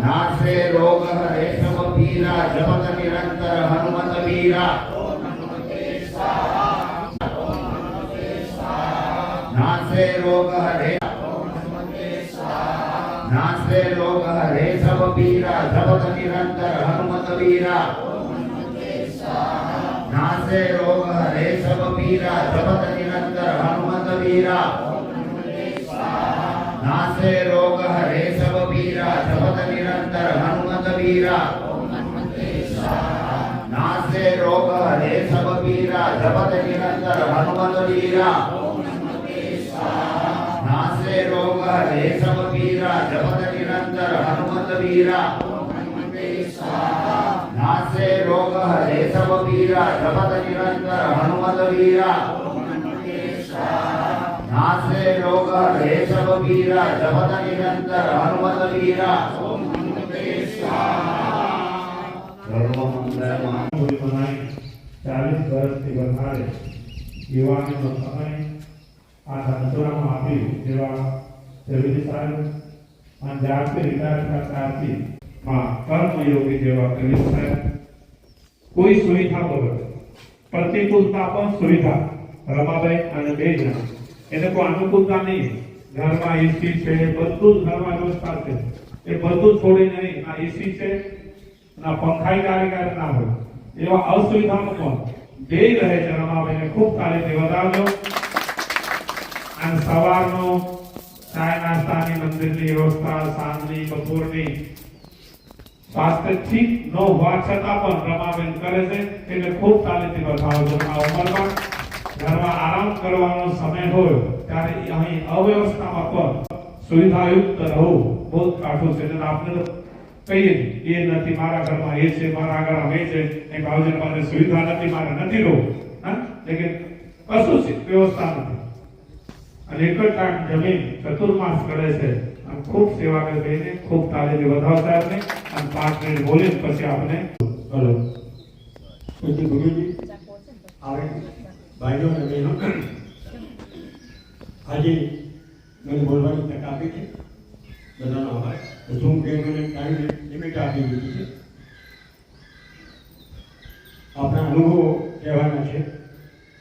नासे रोग हरे सब पीरा जपत निरंतर हनुमत वीरा नासे रोग हरे नासे रोग हरे सब पीरा जपत निरंतर हनुमत वीरा नासे रोग हरे सब पीरा जपत निरंतर हनुमत वीरा नासे रोग हरे सब पीरा जपत निरंतर हनुमत वीरा नासे रोग हरे सब पीरा जपत निरंतर हनुमत वीरा नासे रोग हरे सब पीरा जपत निरंतर हनुमत वीरा नासे रोग हरे सब पीरा जपत निरंतर हनुमत वीरा नासे रोग हरे सब पीरा जपत निरंतर हनुमत वीरा सर्वमंगलमय 40 વર્ષથી વધારે યુવાનોનો સમય આ ધંધોમાં આપ્યું જેવા જરૂરી સાહેબ અને જ્યારથી રિટાયર થયા ત્યારથી કર્મયોગી જેવા કવિ સાહેબ કોઈ સુવિધા વગર પ્રતિકૂળતા પણ સુવિધા રમાભાઈ અને બે જણા એને કોઈ અનુકૂળતા નહીં ઘરમાં એસી છે બધું જ ઘરમાં વ્યવસ્થા છે એ બધું છોડીને નહીં ના એસી છે ના પંખાઈ કાર્યકાર ના હોય એવા અસુવિધામાં પણ બે રહે છે રમાભાઈને ખૂબ તાલીમથી વધારજો અને સવારનો ચાય નાસ્તાની મંદિરની વ્યવસ્થા સાંજની બપોરની સ્વાસ્થ્ય ઠીક ન હોવા છતાં પણ રમાબેન કરે છે એટલે ખૂબ તાલીમથી વધારજો આ ઉંમરમાં ઘરમાં આરામ કરવાનો સમય હોય ત્યારે અહીં અવ્યવસ્થામાં પણ સુવિધાયુક્ત રહેવું બહુ કાઠું છે એટલે આપણે કહીએ એ નથી મારા ઘરમાં એ છે મારા ઘરમાં એ છે એ ભાવજન પાસે સુવિધા નથી મારે નથી રહું હા લેકિન કશું છે વ્યવસ્થા નથી અને એક જ ટાઈમ જમીન ચતુર્માસ કરે છે અને ખૂબ સેવા કરીને ખૂબ તાલીમથી વધાવ સાહેબને અને 5 મિનિટ બોલીને પછી આપણે हेलो पूज्य गुरुजी आवे भाइयों ने बहनों आज मैंने बोलवानी तक आपी थी बताना होगा जूम के मैंने टाइम लिमिट आपी दी थी अपना अनुभव कहवाना है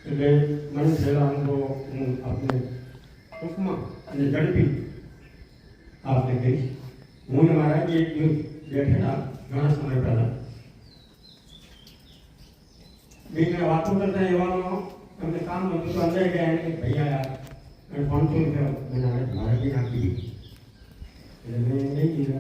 એટલે મને છેલ્લા અનુભવ હું આપને ટૂંકમાં અને ઝડપી આપને કહીશ હું ને મારા એક દિવસ બેઠેલા ઘણા સમય પહેલા बीच में बातों करते हैं युवाओं हमने काम में तो अंदर गया है भैया यार मैं 500 रुपया मैंने भारत की नाकी दी मैंने नहीं दिया